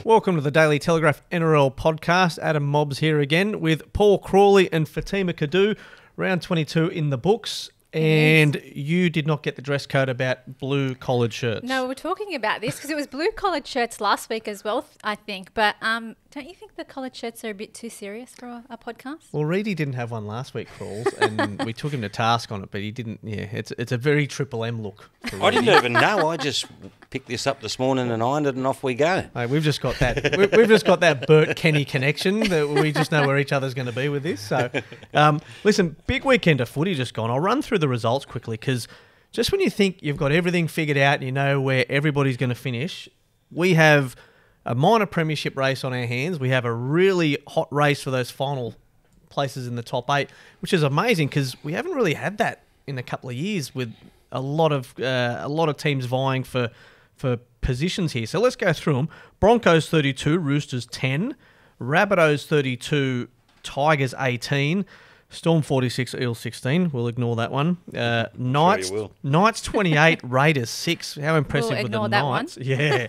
Welcome to the Daily Telegraph NRL podcast. Adam Mobbs here again with Paul Crawley and Fatima Kdouh. Round 22 in the books. And you did not get the dress code about blue collared shirts. No, we were talking about this because it was blue collared shirts last week as well, I think. But don't you think the collared shirts are a bit too serious for a podcast? Well, Reedy didn't have one last week, Crawls, and we took him to task on it, but he didn't. Yeah, it's a very Triple M look. I didn't even know. I just picked this up this morning and ironed it, and off we go. Hey, we've just got that. We've just got that Bert Kenny connection that we just know where each other's going to be with this. So, listen, big weekend of footy just gone. I'll run through the results quickly because just when you think you've got everything figured out and you know where everybody's going to finish, we have a minor premiership race on our hands. We have a really hot race for those final places in the top 8, which is amazing because we haven't really had that in a couple of years with a lot of teams vying for positions here. So let's go through them. Broncos 32, Roosters 10, Rabbitohs 32, Tigers 18, Storm 46, Eels 16. We'll ignore that one. Knights 28, Raiders 6. How impressive with the Knights. Yeah.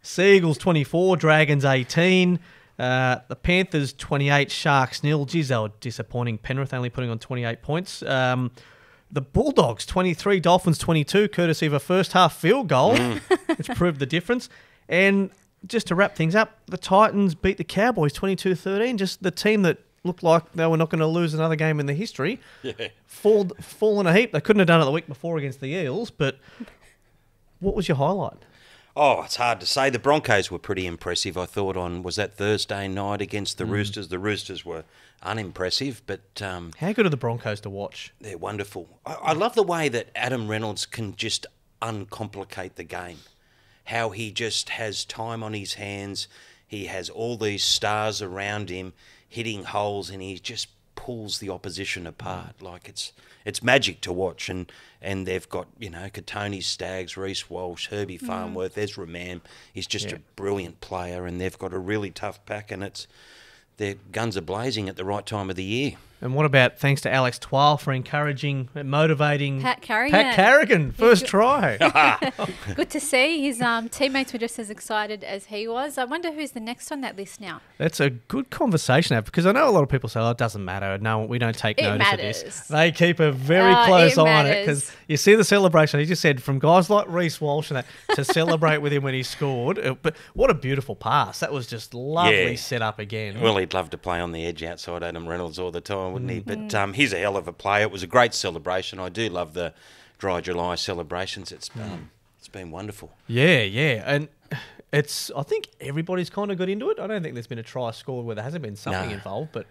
Seagulls 24, Dragons 18. The Panthers 28, Sharks 0. Geez, they were disappointing. Penrith only putting on 28 points. The Bulldogs 23, Dolphins 22, courtesy of a first half field goal, which proved the difference. And just to wrap things up, the Titans beat the Cowboys 22-13. Just the team that looked like they were not going to lose another game in the history. Yeah. Fall in a heap. They couldn't have done it the week before against the Eels, but what was your highlight? Oh, it's hard to say. The Broncos were pretty impressive, I thought, was that Thursday night against the Roosters. The Roosters were unimpressive, but... how good are the Broncos to watch? They're wonderful. I love the way that Adam Reynolds can just uncomplicate the game. How he just has time on his hands. He has all these stars around him hitting holes, and he just pulls the opposition apart. Like it's magic to watch, and they've got, Katoni Staggs, Reece Walsh, Herbie Farnworth, Ezra Mam. He's just a brilliant player, and they've got a really tough pack, and their guns are blazing at the right time of the year. And what about thanks to Alex Twal for encouraging and motivating Pat Carrigan, first try. Good to see. His teammates were just as excited as he was. I wonder who's the next on that list now. That's a good conversation, because I know a lot of people say, it doesn't matter. No, we don't take notice of this. They keep a very close eye on it because you see the celebration. He just said from guys like Reece Walsh and that to celebrate with him when he scored. But what a beautiful pass. That was just lovely set up again. Well, he'd love to play on the edge outside Adam Reynolds all the time, wouldn't he? But he's a hell of a player. It was a great celebration. I do love the Dry July celebrations. It's been wonderful. Yeah. And I think everybody's kind of got into it. I don't think there's been a try scored where there hasn't been something involved, but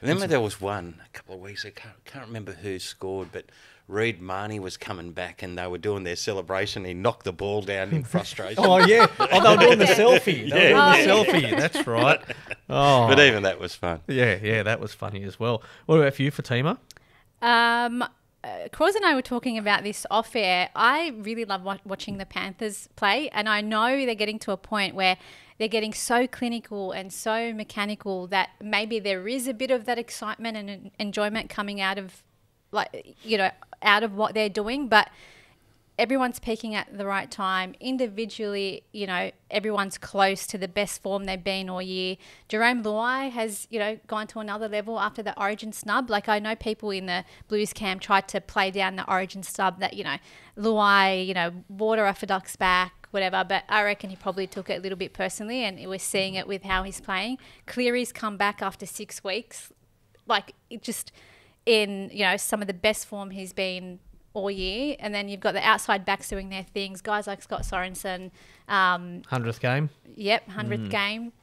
Remember there was one a couple of weeks ago, can't remember who scored, but Reid Marnie was coming back and they were doing their celebration. He knocked the ball down in frustration. Oh, yeah. Oh, they were doing the selfie. Selfie. That's right. Oh. But even that was fun. Yeah, that was funny as well. What about for you, Fatima? Croz and I were talking about this off air. I really love watching the Panthers play, and I know they're getting to a point where they're getting so clinical and so mechanical that maybe there is a bit of that excitement and enjoyment coming out of out of what they're doing, but everyone's peaking at the right time. Individually, everyone's close to the best form they've been all year. Jerome Luai has, gone to another level after the Origin snub. Like, I know people in the Blues camp tried to play down the Origin snub that, Luai, water off a duck's back, whatever, but I reckon he probably took it a little bit personally, and we're seeing it with how he's playing. Cleary's come back after 6 weeks. Like, it just in, some of the best form he's been all year, and then you've got the outside backs doing their things, guys like Scott Sorensen. 100th game. Yep, 100th game.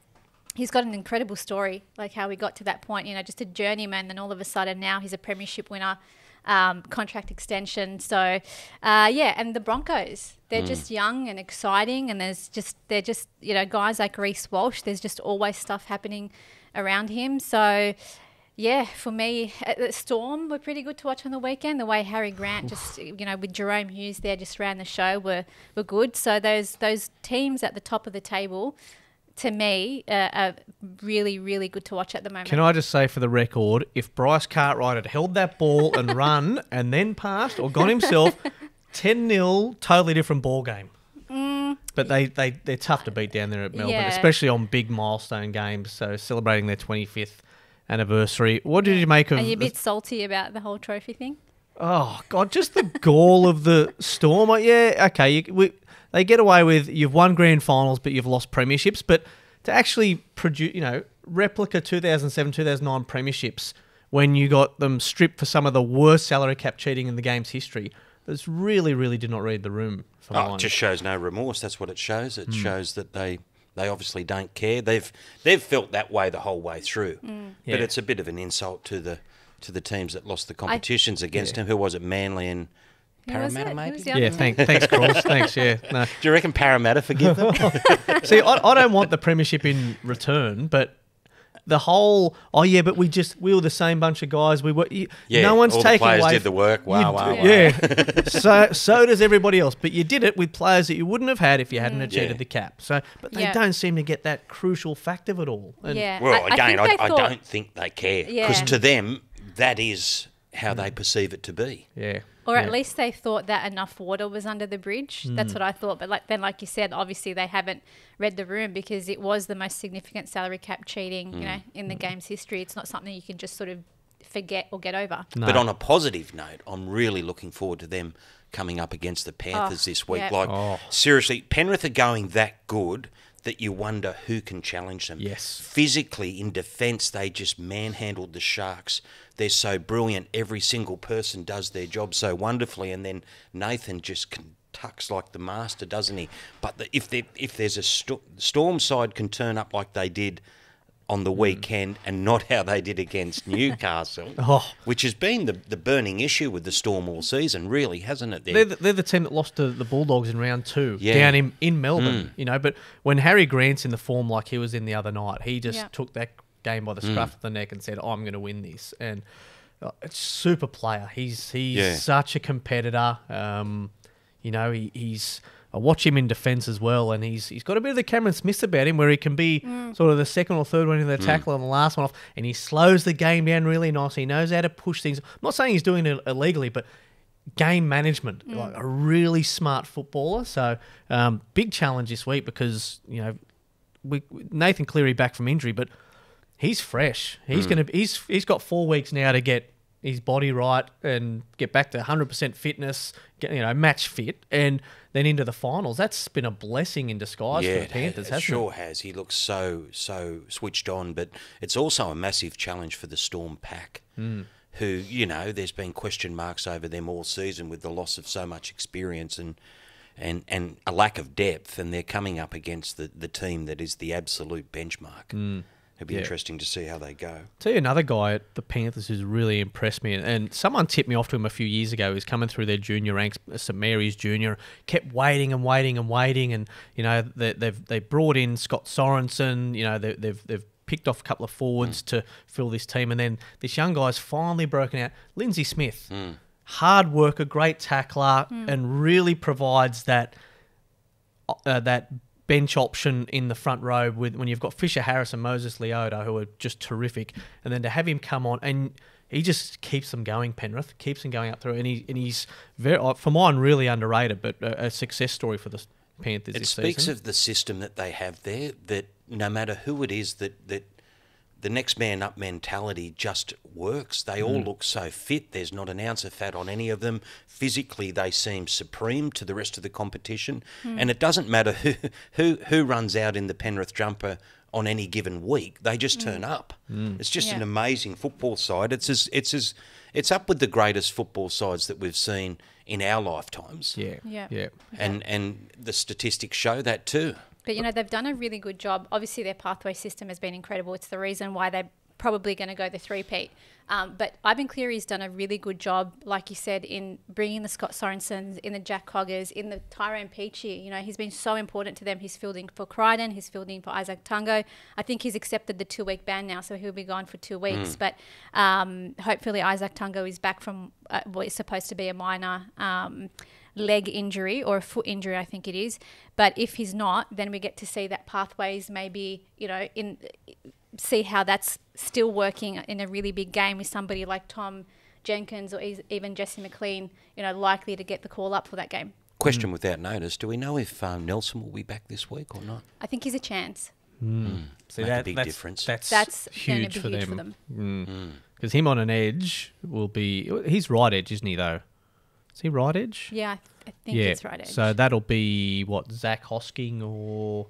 He's got an incredible story, like how he got to that point, just a journeyman, and all of a sudden now he's a premiership winner, contract extension. So, and the Broncos, they're just young and exciting, and they're just guys like Reece Walsh, there's just always stuff happening around him. So, yeah, for me, the Storm were pretty good to watch on the weekend. The way Harry Grant just, with Jerome Hughes there just ran the show were good. So those teams at the top of the table, to me, are really, really good to watch at the moment. Can I just say for the record, if Bryce Cartwright had held that ball and run and then passed or gone himself, 10-0, totally different ball game. But they're tough to beat down there at Melbourne, Yeah. especially on big milestone games. So celebrating their 25th anniversary. What did you make of? Are you a bit salty about the whole trophy thing? Oh God, just the gall of the Storm. Yeah, okay. They get away with you've won grand finals, but you've lost premierships. But to actually produce, replica 2007, 2009 premierships when you got them stripped for some of the worst salary cap cheating in the game's history, this really, really did not read the room. It just shows no remorse. That's what it shows. It shows that they obviously don't care. They've felt that way the whole way through. But it's a bit of an insult to the teams that lost the competitions against them. Who was it? Manly and Parramatta, maybe? Yeah, thanks, Cross. Thanks, yeah. No. Do you reckon Parramatta forgive them? See, I don't want the premiership in return, but the whole, but we were the same bunch of guys. We were. No one's all taking the players away. did the work. Wow. Yeah. So does everybody else. But you did it with players that you wouldn't have had if you hadn't cheated the cap. So, but they don't seem to get that crucial fact of it all. And Well, again, I thought, don't think they care because to them that is how they perceive it to be. Yeah. Or at least they thought that enough water was under the bridge. That's what I thought. But like you said, obviously they haven't read the room because it was the most significant salary cap cheating, in the game's history. It's not something you can just sort of forget or get over. No. But on a positive note, I'm really looking forward to them coming up against the Panthers this week. Yeah. Seriously, Penrith are going that good that you wonder who can challenge them. Yes. Physically, in defence, they just manhandled the Sharks. They're so brilliant. Every single person does their job so wonderfully, and then Nathan just tucks like the master, doesn't he? But if there's a Storm side can turn up like they did on the weekend and not how they did against Newcastle, which has been the burning issue with the Storm all season, really, hasn't it? They're the team that lost to the Bulldogs in round 2 down in Melbourne, But when Harry Grant's in the form like he was in the other night, he just took that game by the scruff of the neck and said, I'm going to win this. And it's super player. He's such a competitor. He's... I watch him in defence as well, and he's got a bit of the Cameron Smith about him where he can be sort of the second or third one in the tackle and the last one off, and he slows the game down really nicely. He knows how to push things. I'm not saying he's doing it illegally, but game management, like a really smart footballer. So big challenge this week because, Nathan Cleary back from injury, but he's fresh. He's he's got 4 weeks now to get his body right and get back to 100% fitness, match fit, and then into the finals. That's been a blessing in disguise for the Panthers, hasn't it? Sure has. He looks so switched on, but it's also a massive challenge for the Storm pack, who, there's been question marks over them all season with the loss of so much experience and a lack of depth, and they're coming up against the team that is the absolute benchmark. It'll be interesting to see how they go. Tell you another guy at the Panthers who's really impressed me, and someone tipped me off to him a few years ago. He's coming through their junior ranks, St Mary's junior, kept waiting, and they brought in Scott Sorensen. They've picked off a couple of forwards to fill this team, and then this young guy's finally broken out. Lindsay Smith, hard worker, great tackler, and really provides that bench option in the front row when you've got Fisher Harris and Moses Leota, who are just terrific, and then to have him come on and he just keeps them going. Penrith keeps them going up through, and he's very, for mine, really underrated, but a success story for the Panthers this season. It speaks of the system that they have there, that no matter who it is, that the next man up mentality just works. They all look so fit. There's not an ounce of fat on any of them. Physically, they seem supreme to the rest of the competition. And it doesn't matter who runs out in the Penrith jumper on any given week. They just turn up. It's just an amazing football side. It's up with the greatest football sides that we've seen in our lifetimes. Yeah. And the statistics show that too. But, they've done a really good job. Obviously, their pathway system has been incredible. It's the reason why they're probably going to go the three-peat. But Ivan Cleary's done a really good job, like you said, in bringing the Scott Sorensens, in the Jack Coggers, in the Tyrone Peachey. He's been so important to them. He's fielding for Crichton. He's fielding for Isaac Tungo. I think he's accepted the 2-week ban now, so he'll be gone for 2 weeks. But hopefully Isaac Tungo is back from what is supposed to be a minor leg injury or a foot injury, I think it is. But if he's not, then we get to see that pathways maybe, see how that's still working in a really big game with somebody like Tom Jenkins or even Jesse McLean, likely to get the call up for that game. Question without notice. Do we know if Nelson will be back this week or not? I think he's a chance. See, Make a big difference. That's going huge to be for huge for them. them. Because him on an edge will be... He's right edge, isn't he, though? Is he right edge? Yeah, I think it's right edge. So that'll be, what, Zach Hosking or...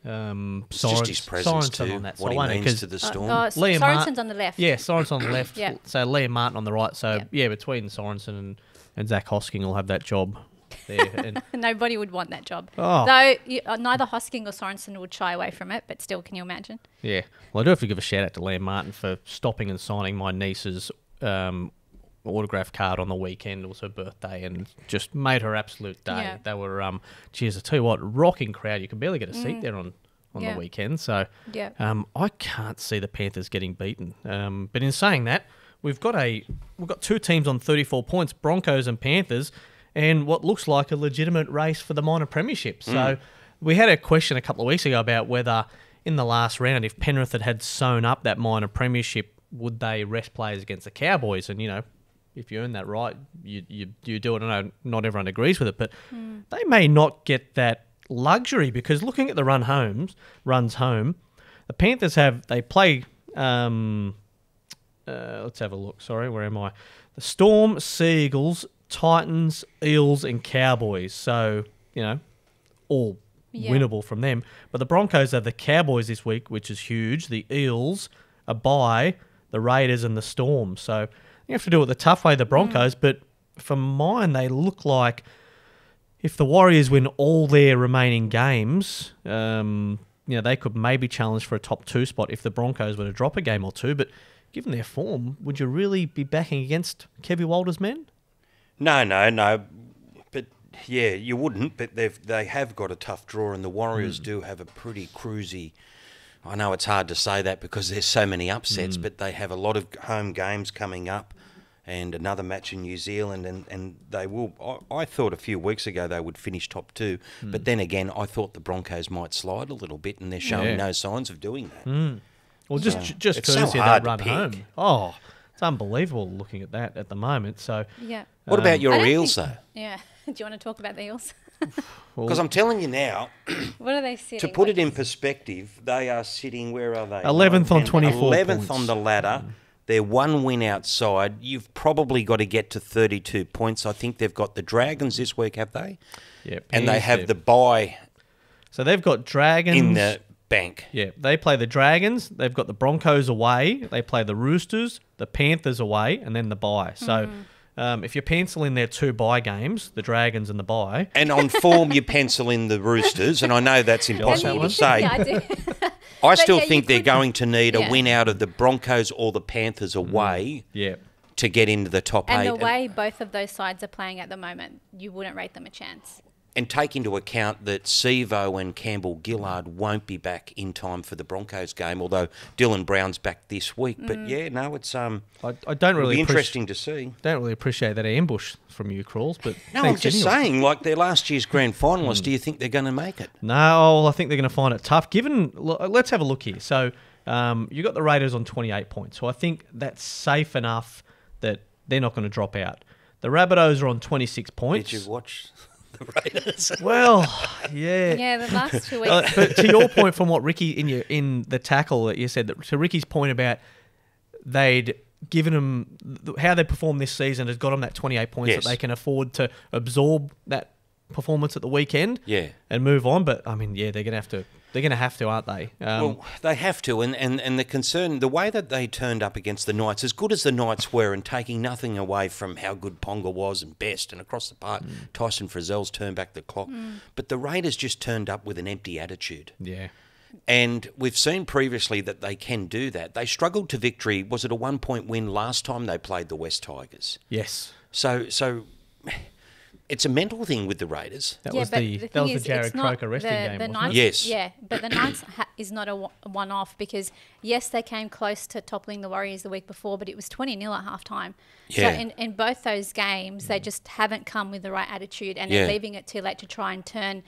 It's just his presence Sorensen too, on that what side, he means to the Storm. Liam Sorensen's on the left. Yeah, Sorensen on the left. Yeah. So Liam Martin on the right. So, between Sorensen and Zach Hosking will have that job there. And Nobody would want that job. Oh. Though neither Hosking or Sorensen would shy away from it, but still, can you imagine? yeah. Well, I do have to give a shout out to Liam Martin for stopping and signing my niece's autograph card on the weekend. It was her birthday and just made her absolute day. Yeah. They were, geez, I tell you what, rocking crowd. You can barely get a seat there on the weekend. So Yeah. I can't see the Panthers getting beaten. But in saying that, we've got two teams on 34 points, Broncos and Panthers, and what looks like a legitimate race for the minor premiership. So we had a question a couple of weeks ago about whether in the last round, if Penrith had sewn up that minor premiership, would they rest players against the Cowboys? And, if you earn that right, you do it. I know not everyone agrees with it, but they may not get that luxury because looking at the runs home, the Panthers play. Let's have a look. Sorry, where am I? The Storm, Seagulls, Titans, Eels, and Cowboys. So all winnable from them. But the Broncos have the Cowboys this week, which is huge. The Eels, a bye, the Raiders, and the Storm. So you have to do it the tough way, the Broncos. But for mine, they look like. If the Warriors win all their remaining games, they could maybe challenge for a top 2 spot if the Broncos were to drop a game or two. But given their form, would you really be backing against Kevy Walder's men? No. But yeah, you wouldn't. But they have got a tough draw, and the Warriors do have a pretty cruisy. I know it's hard to say that because there's so many upsets, but they have a lot of home games coming up. And another match in New Zealand, and they will. I thought a few weeks ago they would finish top 2, but then again, I thought the Broncos might slide a little bit, and they're showing no signs of doing that. Well, just it's courtesy so of that hard to run pick. home. Oh, it's unbelievable looking at that at the moment. So, Yeah. What about your I don't Eels, think- though? Yeah. Do you want to talk about the Eels? Because I'm telling you now, What are they sitting? to put it in perspective, they are sitting, where are they? 11th on 24 11th points. on the ladder. They're one win outside. You've probably got to get to 32 points. I think they've got the Dragons this week, have they? Yeah, And they have the bye So they've got Dragons in the bank. Yeah, they play the Dragons. They've got the Broncos away. They play the Roosters, the Panthers away, and then the bye. So if you pencil in their 2 bye games, the Dragons and the bye. And on form, you pencil in the Roosters, and I know that's impossible to say. Yeah, I do. I still yeah, you think they're could- going to need a yeah. win out of the Broncos or the Panthers away Yeah. to get into the top 8. And the way both of those sides are playing at the moment, you wouldn't rate them a chance. And take into account that Sevo and Campbell-Gillard won't be back in time for the Broncos game, although Dylan Brown's back this week. But yeah, no, it's I don't it'll really be interesting to see. don't really appreciate that ambush from you, Crawls, but No, thanks I'm just anyway. saying, like they're last year's grand finalists, do you think they're going to make it? No, I think they're going to find it tough. Let's have a look here. So you got the Raiders on 28 points, so I think that's safe enough that they're not going to drop out. The Rabbitohs are on 26 points. Did you watch the Raiders? Well, yeah. Yeah, the last 2 weeks. But to your point from what Ricky in the tackle that you said, to Ricky's point about they'd given them how they performed this season has got them that 28 points Yes. that they can afford to absorb that performance at the weekend, Yeah. and move on. But I mean, yeah, they're gonna have to, aren't they? Well, they have to, and the concern, the way that they turned up against the Knights, as good as the Knights were, and taking nothing away from how good Ponga was and best, and across the park, Tyson Frizzell's turned back the clock. But the Raiders just turned up with an empty attitude. Yeah. And we've seen previously that they can do that. They struggled to victory. Was it a 1-point win last time they played the West Tigers? Yes. So it's a mental thing with the Raiders. That Yeah, was but the thing that was is, the Jared it's not Croker resting game, the wasn't Knights, it? Yes. Yeah, but the Knights is not a one-off because, yes, they came close to toppling the Warriors the week before, but it was 20-0 at halftime. Yeah. So in both those games, they just haven't come with the right attitude and Yeah. they're leaving it too late to try and turn,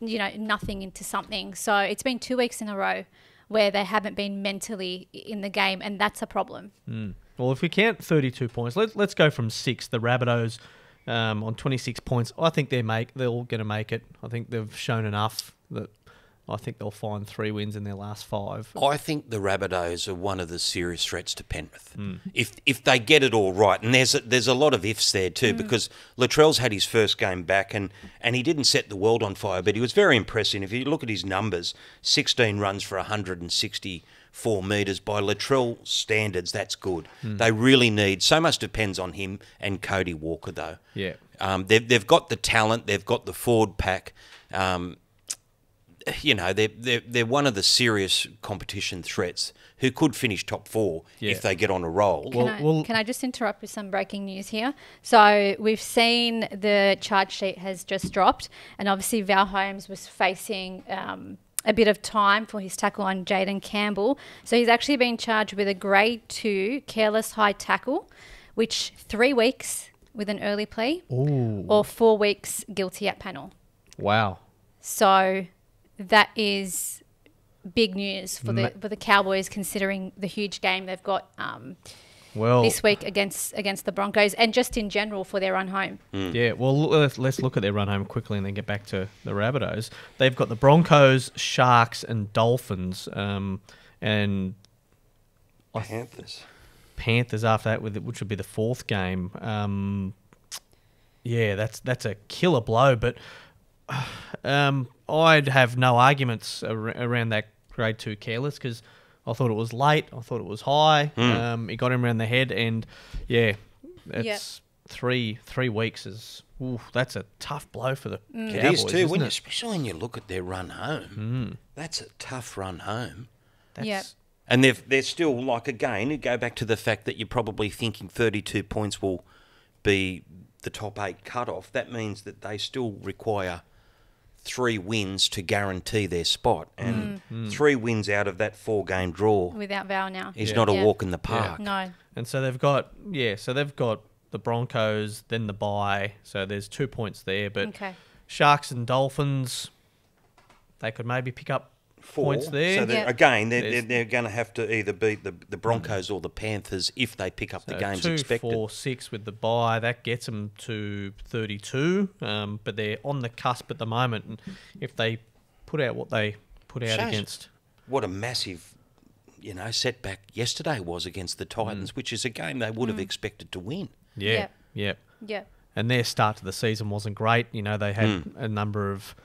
nothing into something. So it's been 2 weeks in a row where they haven't been mentally in the game, and that's a problem. Well, if we count 32 points, let's go from 6. The Rabbitohs on 26 points. I think they're all going to make it. I think they've shown enough that I think they'll find 3 wins in their last 5. I think the Rabbitohs are one of the serious threats to Penrith. If they get it all right, and there's a lot of ifs there too, because Latrell's had his first game back and he didn't set the world on fire, but he was very impressive. If you look at his numbers, 16 runs for 164 metres. By Latrell standards, that's good. They really need, so much depends on him and Cody Walker though. Yeah. They've got the talent, they've got the forward pack. They're one of the serious competition threats who could finish top 4 if they get on a roll. Can I just interrupt with some breaking news here? So we've seen the charge sheet has just dropped, and obviously Val Holmes was facing a bit of time for his tackle on Jaden Campbell. So he's actually been charged with a grade 2 careless high tackle, which 3 weeks with an early plea or 4 weeks guilty at panel. Wow. So that is big news for the Cowboys, considering the huge game they've got this week against the Broncos, and just in general for their run home. Yeah, well, let's look at their run home quickly and then get back to the Rabbitohs. They've got the Broncos, Sharks, and Dolphins, and Panthers after that, which would be the 4th game. That's a killer blow, but I'd have no arguments around that grade 2 careless, because I thought it was late. I thought it was high. He got him around the head, and that's 3 weeks is. That's a tough blow for the Cowboys. It is too, isn't it? Especially when you look at their run home. That's a tough run home. And they're still, like, again, you go back to the fact that you're probably thinking 32 points will be the top 8 cutoff. That means that they still require 3 wins to guarantee their spot, and 3 wins out of that 4-game draw without Val now is not a walk in the park. No. And so they've got the Broncos, then the bye. So there's 2 points there, but Sharks and Dolphins, they could maybe pick up 4 points there. So again, they're going to have to either beat the Broncos or the Panthers if they pick up the games 2, expected. 4, 6 with the bye, that gets them to 32. But they're on the cusp at the moment, and if they put out what they put out against, what a massive, setback yesterday was against the Titans, which is a game they would have expected to win. Yeah. And their start to the season wasn't great. They had a number of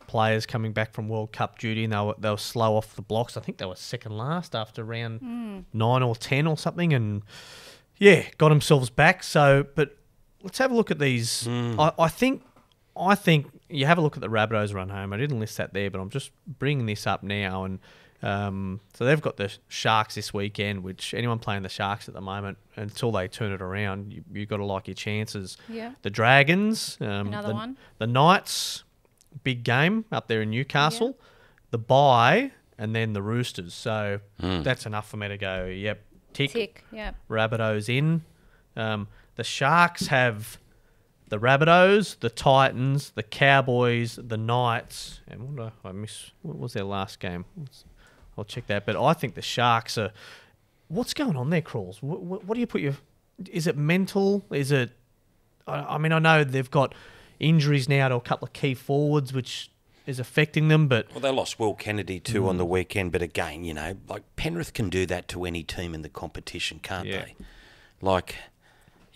players coming back from World Cup duty, and they were slow off the blocks. I think they were second last after round 9 or 10 or something, and got themselves back. So, but let's have a look at these. I think you have a look at the Rabbitohs run home. I didn't list that there, but I'm just bringing this up now, and so they've got the Sharks this weekend, which anyone playing the Sharks at the moment, until they turn it around, you've got to like your chances. Yeah. The Dragons, another one. The Knights, big game up there in Newcastle, the bye, and then the Roosters. So that's enough for me to go, yep, tick. Yep. Rabbitohs in. The Sharks have the Rabbitohs, the Titans, the Cowboys, the Knights, and what did I miss? What was their last game? I'll check that. But I think the Sharks are... What's going on there, Crawls? What do you put your... Is it mental? Is it... I mean, I know they've got injuries now to a couple of key forwards, which is affecting them, but... Well, they lost Will Kennedy too on the weekend, but again, like Penrith can do that to any team in the competition, can't they? Like...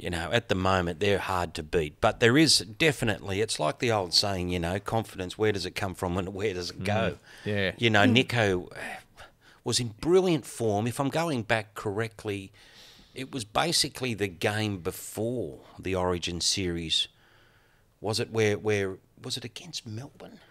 at the moment, they're hard to beat. But there is definitely, it's like the old saying, confidence, where does it come from and where does it go? Nico was in brilliant form. If I'm going back correctly, it was basically the game before the Origin series. Was it where was it against Melbourne?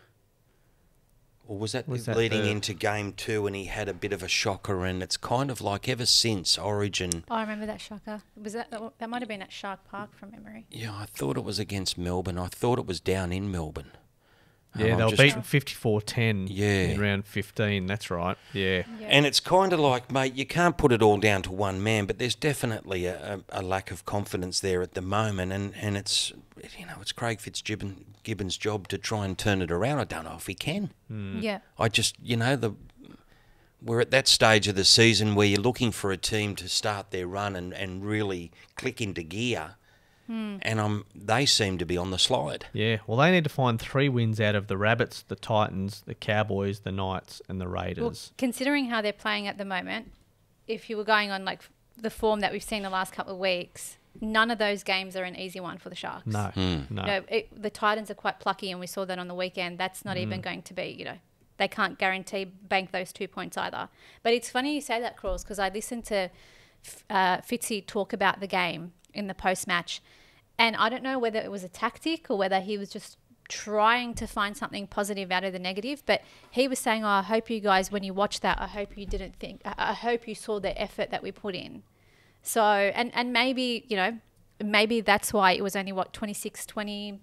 Or was that leading into game 2 and he had a bit of a shocker, and it's kind of like ever since Origin... I remember that shocker. Was that might have been at Shark Park from memory. Yeah, I thought it was against Melbourne. I thought it was down in Melbourne. Yeah, they were beaten 54-10 in round 15, that's right. Yeah. And it's kind of like, mate, you can't put it all down to one man, but there's definitely a lack of confidence there at the moment, and it's it's Craig Fitzgibbon's job to try and turn it around. I don't know if he can. Yeah. I just, we're at that stage of the season where you're looking for a team to start their run and really click into gear. and they seem to be on the slide. Yeah, well, they need to find 3 wins out of the Rabbits, the Titans, the Cowboys, the Knights, and the Raiders. Well, considering how they're playing at the moment, if you were going on like the form that we've seen the last couple of weeks, none of those games are an easy one for the Sharks. No. The Titans are quite plucky, and we saw that on the weekend. That's not even going to be, they can't guarantee bank those 2 points either. But it's funny you say that, Crawls, because I listened to Fitzy talk about the game in the post-match, and I don't know whether it was a tactic or whether he was just trying to find something positive out of the negative, but he was saying, I hope you guys, when you watch that, I hope you saw the effort that we put in. So, and maybe, maybe that's why it was only, 26-20,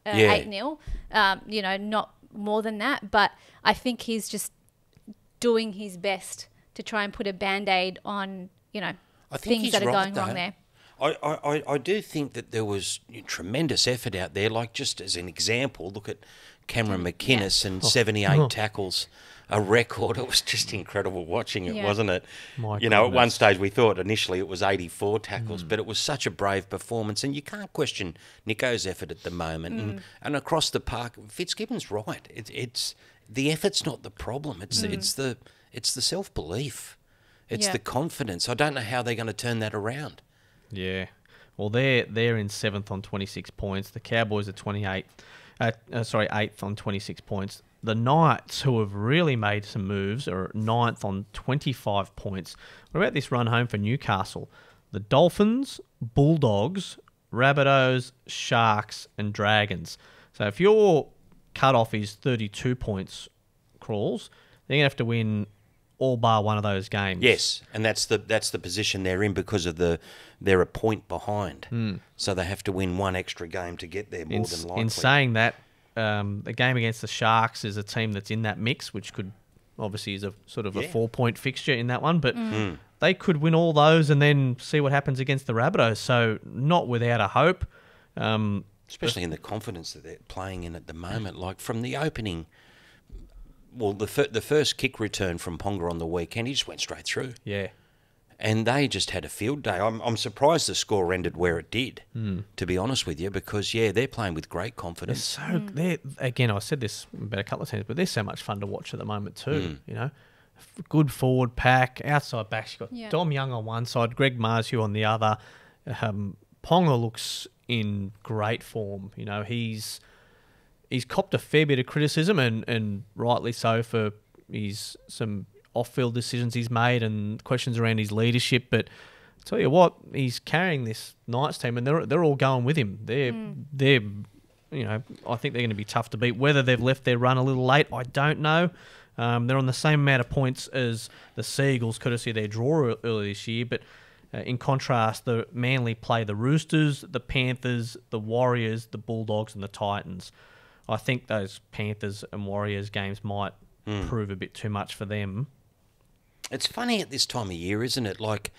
8-0, not more than that, but I think he's just doing his best to try and put a Band-Aid on, things that are going wrong there. I do think that there was tremendous effort out there. Like, just as an example, look at Cameron McInnes and 78 tackles, a record. It was just incredible watching it, wasn't it? At one stage we thought initially it was 84 tackles, but it was such a brave performance, and you can't question Nico's effort at the moment. And across the park, Fitzgibbon's right. It's the effort's not the problem. It's the self-belief. It's the confidence. I don't know how they're going to turn that around. Yeah. Well, they're in 7th on 26 points. The Cowboys are 8th on 26 points. The Knights, who have really made some moves, are 9th on 25 points. What about this run home for Newcastle? The Dolphins, Bulldogs, Rabbitohs, Sharks, and Dragons. So if your cut-off is 32 points, Crawls, they're going to have to win all bar one of those games. Yes, and that's the position they're in because of they're a point behind. So they have to win one extra game to get there more than likely. In saying that, the game against the Sharks is a team that's in that mix, which could obviously is a sort of a 4-point fixture in that one, but they could win all those and then see what happens against the Rabbitohs. So not without a hope. Especially in the confidence that they're playing in at the moment. Like from the opening... Well, the first kick return from Ponga on the weekend, he just went straight through. Yeah. And they just had a field day. I'm surprised the score ended where it did, to be honest with you, because, they're playing with great confidence. Again, I said this about a couple of times, but they're so much fun to watch at the moment too, Good forward pack, outside backs. You've got Dom Young on one side, Greg Marzhew on the other. Ponga looks in great form. He's copped a fair bit of criticism, and rightly so, for some off-field decisions he's made and questions around his leadership. But I tell you what, he's carrying this Knights team, and they're all going with him. They're I think they're going to be tough to beat. Whether they've left their run a little late, I don't know. They're on the same amount of points as the Seagulls, courtesy of their draw earlier this year. But in contrast, the Manly play the Roosters, the Panthers, the Warriors, the Bulldogs, and the Titans. I think those Panthers and Warriors games might prove a bit too much for them. It's funny at this time of year, isn't it? Like,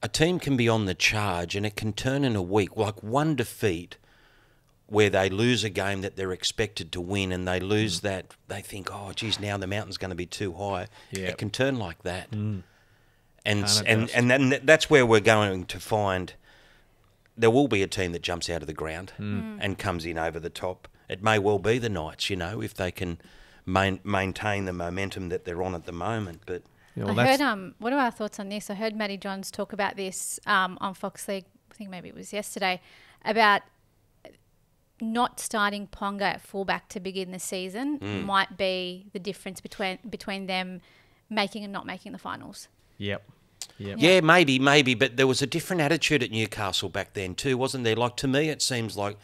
a team can be on the charge and it can turn in a week, like one defeat where they lose a game that they're expected to win, and they lose that, they think, oh, geez, now the mountain's going to be too high. Yep. It can turn like that. And then that's where we're going to find there will be a team that jumps out of the ground and comes in over the top. It may well be the Knights, if they can maintain the momentum that they're on at the moment. But I heard, what are our thoughts on this? I heard Matty Johns talk about this on Fox League, I think maybe it was yesterday, about not starting Ponga at fullback to begin the season might be the difference between them making and not making the finals. Yep. Yeah, maybe, but there was a different attitude at Newcastle back then too, wasn't there? Like, to me, it seems like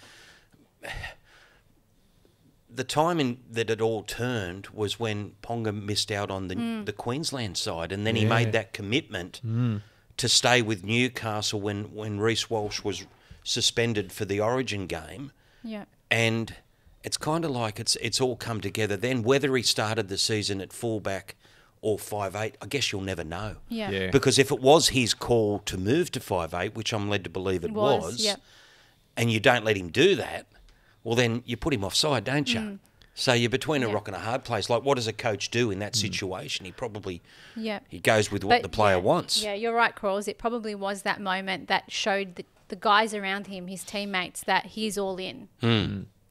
the time that it all turned was when Ponga missed out on the Queensland side, and then he made that commitment to stay with Newcastle when Reece Walsh was suspended for the Origin game. Yeah. And it's kind of like it's all come together then. Whether he started the season at fullback or 5'8", I guess you'll never know. Yeah. Because if it was his call to move to 5'8", which I'm led to believe it was, and you don't let him do that, well, then you put him offside, don't you? So you're between a rock and a hard place. Like, what does a coach do in that situation? He probably he goes with what the player wants. Yeah, you're right, Crawls. It probably was that moment that showed the guys around him, his teammates, that he's all in.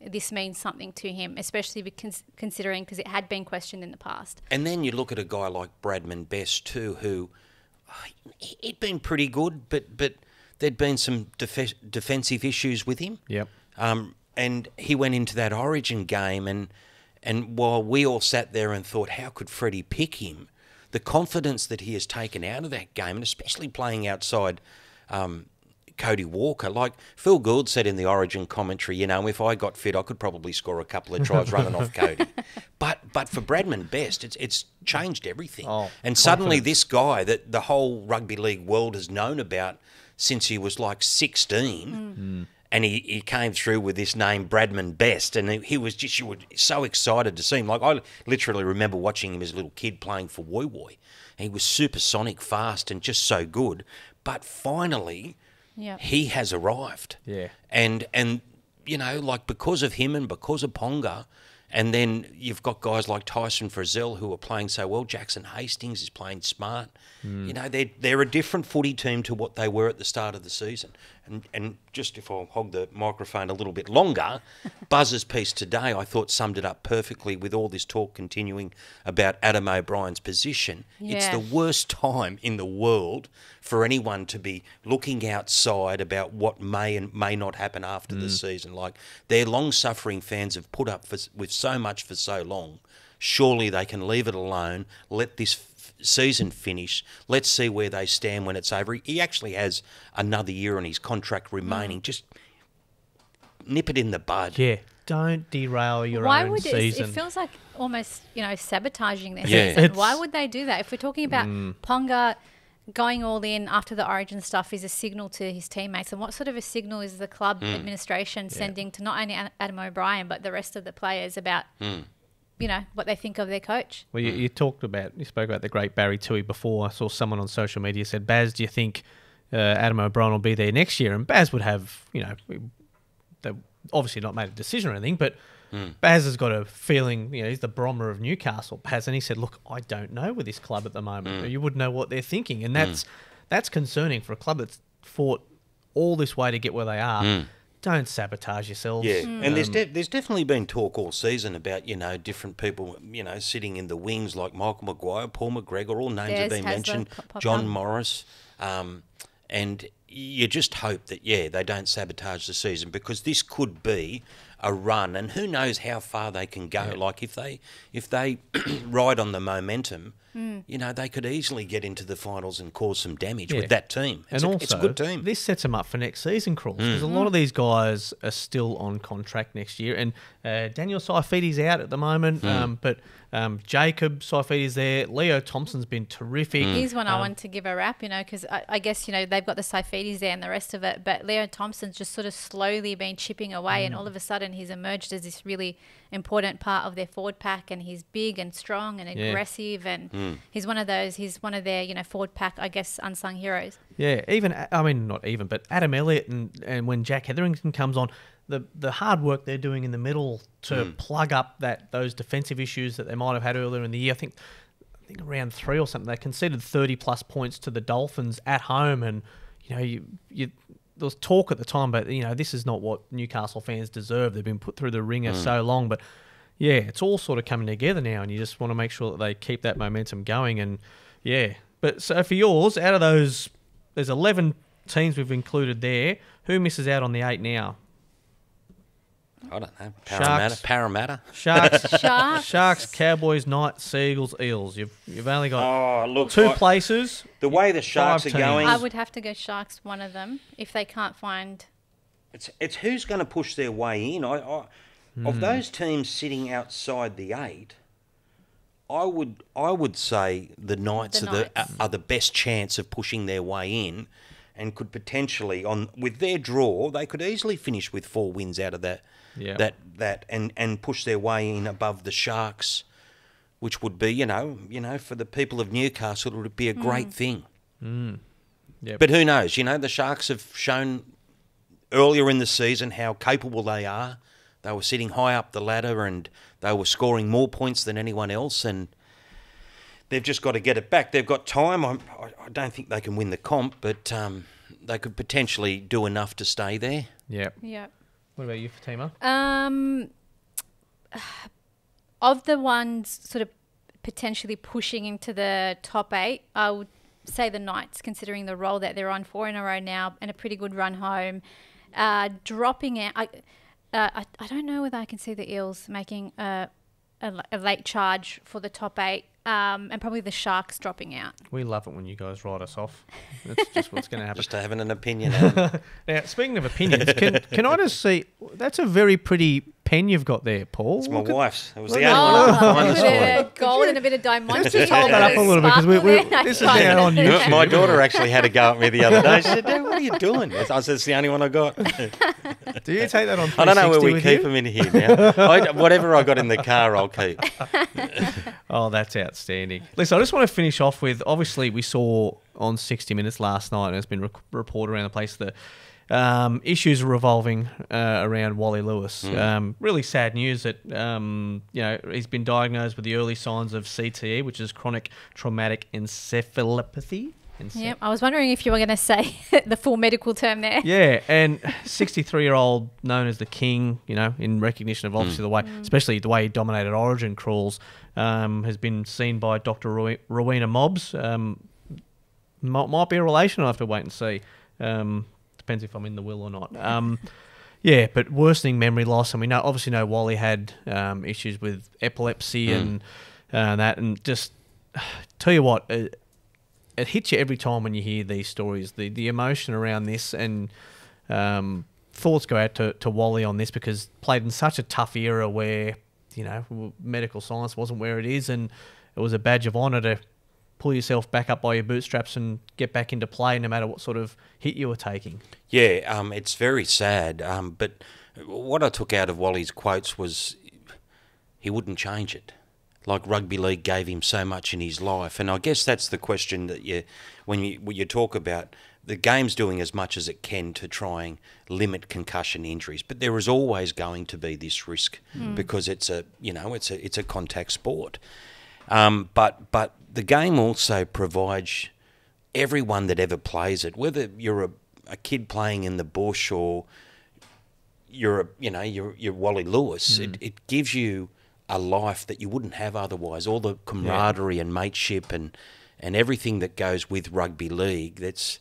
This means something to him, especially considering because it had been questioned in the past. And then you look at a guy like Bradman Best too, who he'd been pretty good, but there'd been some defensive issues with him. Yep. And he went into that Origin game, and while we all sat there and thought, how could Freddie pick him? The confidence that he has taken out of that game, and especially playing outside Cody Walker. Like Phil Gould said in the Origin commentary, if I got fit, I could probably score a couple of tries running off Cody. But for Bradman Best, it's changed everything. And suddenly this guy that the whole rugby league world has known about since he was like 16, and he came through with this name Bradman Best, and he was just, you were so excited to see him. Like I literally remember watching him as a little kid playing for Woy Woy. He was supersonic fast and just so good. But finally, he has arrived. Yeah. And like because of him and because of Ponga, and then you've got guys like Tyson Frizzell who are playing so well. Jackson Hastings is playing smart. They're a different footy team to what they were at the start of the season. And just if I'll hog the microphone a little bit longer, Buzz's piece today I thought summed it up perfectly with all this talk continuing about Adam O'Brien's position. Yeah. It's the worst time in the world for anyone to be looking outside about what may and may not happen after the season. Like their long-suffering fans have put up with so much for so long. Surely they can leave it alone, let this season finish. Let's see where they stand when it's over. He actually has another year on his contract remaining. Just nip it in the bud. Yeah. Don't derail your own season. It feels like almost, sabotaging their Yeah. season. Why would they do that? If we're talking about Ponga going all in after the Origin stuff is a signal to his teammates, and what sort of a signal is the club administration sending to not only Adam O'Brien but the rest of the players about what they think of their coach? Well, you spoke about the great Barry Toohey before. I saw someone on social media said, Baz, do you think Adam O'Brien will be there next year? And Baz would have, they've obviously not made a decision or anything, but Baz has got a feeling, he's the barometer of Newcastle, Baz, and he said, look, I don't know with this club at the moment. You wouldn't know what they're thinking. And that's concerning for a club that's fought all this way to get where they are. Don't sabotage yourselves. Yeah, and there's definitely been talk all season about, different people, sitting in the wings like Michael Maguire, Paul McGregor, all names have been mentioned, John Morris, and you just hope that, they don't sabotage the season, because this could be a run, and who knows how far they can go. Yeah. Like if they ride on the momentum, they could easily get into the finals and cause some damage with that team. It's a good team. This sets them up for next season, Crawls, because a lot of these guys are still on contract next year. And Daniel Saifidi's out at the moment, but Jacob Saifidi's there. Leo Thompson's been terrific. He's one I want to give a rap, because I guess, they've got the Saifidis there and the rest of it, but Leo Thompson's just sort of slowly been chipping away, and all of a sudden he's emerged as this really important part of their forward pack, and he's big and strong and aggressive, and he's one of their, forward pack, I guess, unsung heroes. Yeah, but Adam Elliott and when Jack Hetherington comes on, the hard work they're doing in the middle to plug up those defensive issues that they might have had earlier in the year. I think around 3 or something, they conceded 30+ points to the Dolphins at home, and there was talk at the time, but this is not what Newcastle fans deserve. They've been put through the ringer so long, but it's all sort of coming together now, and you just want to make sure that they keep that momentum going. And but so for yours, out of those, there's 11 teams we've included there. Who misses out on the 8 now? I don't know. Parramatta. Sharks. Sharks, Cowboys, Knights, Seagulls, Eels. You've only got two places. The way the Sharks are going, I would have to go Sharks, one of them, if they can't find. It's who's going to push their way in. Of those teams sitting outside the 8, I would say the Knights are the best chance of pushing their way in, and could potentially, with their draw, they could easily finish with 4 wins out of that. Yeah. And push their way in above the Sharks, which would be, for the people of Newcastle, it would be a great thing. Yep. But who knows? The Sharks have shown earlier in the season how capable they are. They were sitting high up the ladder, and they were scoring more points than anyone else, and they've just got to get it back. They've got time. I don't think they can win the comp, but they could potentially do enough to stay there. Yeah. Yeah. What about you, Fatima? Of the ones sort of potentially pushing into the top 8, I would say the Knights, considering the role that they're on 4 in a row now and a pretty good run home. Dropping out, I don't know whether I can see the Eels making a late charge for the top 8, and probably the Sharks dropping out. We love it when you guys write us off. That's just what's going to happen. Just having an opinion. Now, speaking of opinions, can I just see, that's a very pretty pen you've got there, Paul. It's my wife's. It was the Look only at one I could Oh, find a this bit morning. of gold and a bit of diamond. Just hold that up a little bit, because this is now on YouTube. My daughter actually had a go at me the other day. She said, Dad, what are you doing? I said, it's the only one I got. Do you take that on 360 I don't know where we with keep you? them in here now. Whatever I got in the car, I'll keep. Oh, that's outstanding. Listen, I just want to finish off with, obviously, we saw on 60 Minutes last night, and it's been reported around the place, the issues revolving around Wally Lewis. Really sad news that he's been diagnosed with the early signs of CTE, which is chronic traumatic encephalopathy. Yep, I was wondering if you were going to say the full medical term there. Yeah, and 63-year-old known as the King, in recognition of obviously the way, especially the way he dominated Origin crawls, has been seen by Dr. Rowena Mobbs. Might be a relation. I'll have to wait and see. Depends if I'm in the will or not. Yeah, but worsening memory loss, and we obviously know Wally had issues with epilepsy and that, and just tell you what, it hits you every time when you hear these stories. The emotion around this, and thoughts go out to Wally on this, because played in such a tough era where medical science wasn't where it is, and it was a badge of honour to pull yourself back up by your bootstraps and get back into play, no matter what sort of hit you were taking. Yeah, it's very sad. But what I took out of Wally's quotes was he wouldn't change it. Like rugby league gave him so much in his life, and I guess that's the question that when you talk about the game's doing as much as it can to try and limit concussion injuries, but there is always going to be this risk because it's a contact sport. But the game also provides everyone that ever plays it, whether you're a kid playing in the bush or you're Wally Lewis, it gives you a life that you wouldn't have otherwise. All the camaraderie and mateship and everything that goes with rugby league. That's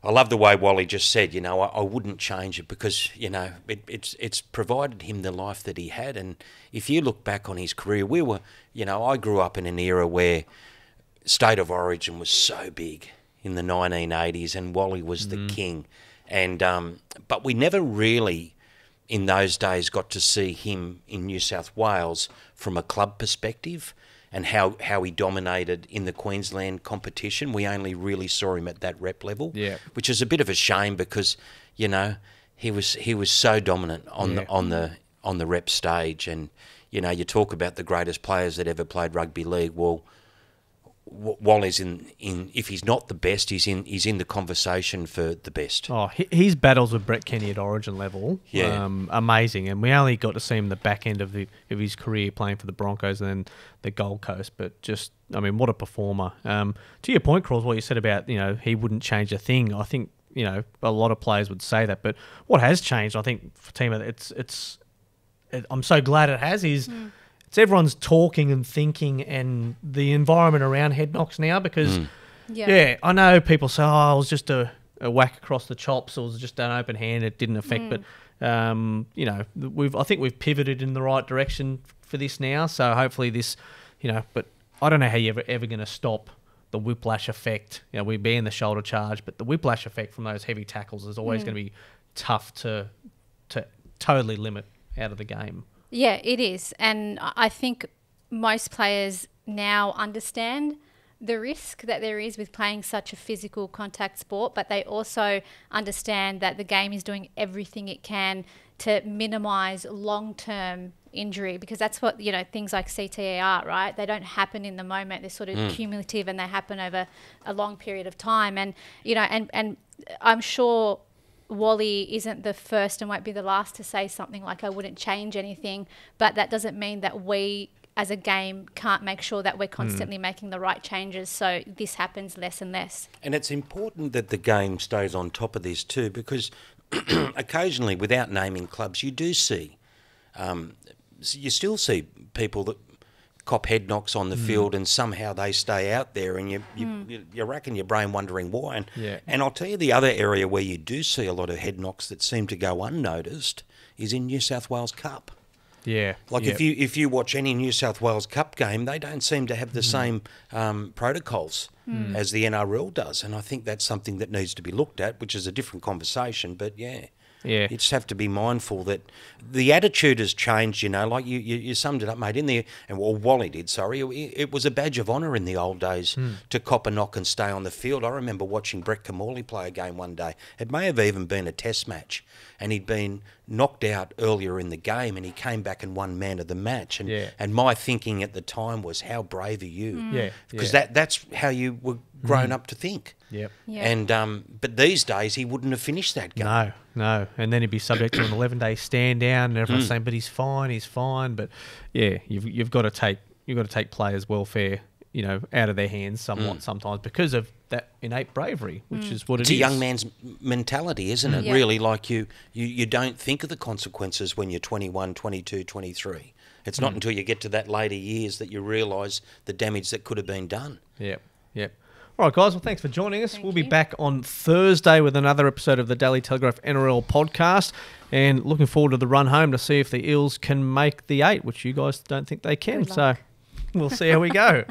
I love the way Wally just said, I wouldn't change it, because it's provided him the life that he had. And if you look back on his career, we were, I grew up in an era where State of Origin was so big in the 1980s, and Wally was the king. And but we never really, in those days, got to see him in New South Wales from a club perspective, and how he dominated in the Queensland competition. We only really saw him at that rep level, which is a bit of a shame, because he was so dominant on the rep stage. And you talk about the greatest players that ever played rugby league. Well, Wally's in if he's not the best, he's in the conversation for the best. Oh, his battles with Brett Kenny at Origin level, amazing. And we only got to see him the back end of his career playing for the Broncos and then the Gold Coast. But just, what a performer. To your point, Crawls, what you said about he wouldn't change a thing. I think a lot of players would say that. But what has changed, I think, for Fatima, I'm so glad it has, is. It's everyone's talking and thinking, and the environment around Head Knocks now, because, I know people say, it was just a whack across the chops, or it was just an open hand, it didn't affect, but, I think we've pivoted in the right direction for this now, so hopefully this, but I don't know how you're ever going to stop the whiplash effect. We ban the shoulder charge, but the whiplash effect from those heavy tackles is always going to be tough to totally limit out of the game. Yeah, it is. And I think most players now understand the risk that there is with playing such a physical contact sport, but they also understand that the game is doing everything it can to minimise long-term injury, because that's what, things like CTE are, right? They don't happen in the moment. They're sort of cumulative, and they happen over a long period of time. And, and I'm sure Wally isn't the first and won't be the last to say something like, I wouldn't change anything, but that doesn't mean that we as a game can't make sure that we're constantly making the right changes, so this happens less and less. And it's important that the game stays on top of this too, because occasionally, without naming clubs, you do see, you still see people that cop head knocks on the field and somehow they stay out there, and you're racking your brain wondering why. And I'll tell you, the other area where you do see a lot of head knocks that seem to go unnoticed is in New South Wales Cup. Yeah. Like if you watch any New South Wales Cup game, they don't seem to have the same protocols as the NRL does. And I think that's something that needs to be looked at, which is a different conversation. But yeah. You just have to be mindful that the attitude has changed, you know, like you summed it up, mate, in there, and well, Wally did, sorry. It was a badge of honour in the old days to cop a knock and stay on the field. I remember watching Brett Camorley play a game one day. It may have even been a test match, and he'd been knocked out earlier in the game, and he came back and won man of the match. And my thinking at the time was, how brave are you? Because that's how you were grown up to think. And but these days he wouldn't have finished that game. No. And then he'd be subject to an 11-day stand down, and everyone's saying, "But he's fine." But yeah, you've got to take players' welfare, you know, out of their hands somewhat sometimes because of that innate bravery, which is what it is. It's a young man's mentality, isn't it? Really, like you don't think of the consequences when you're 21, 22, 23. It's not until you get to that later years that you realise the damage that could have been done. Yep. All right, guys. Well, thanks for joining us. We'll be back on Thursday with another episode of the Daily Telegraph NRL podcast, and looking forward to the run home to see if the Eels can make the 8, which you guys don't think they can. So we'll see how we go.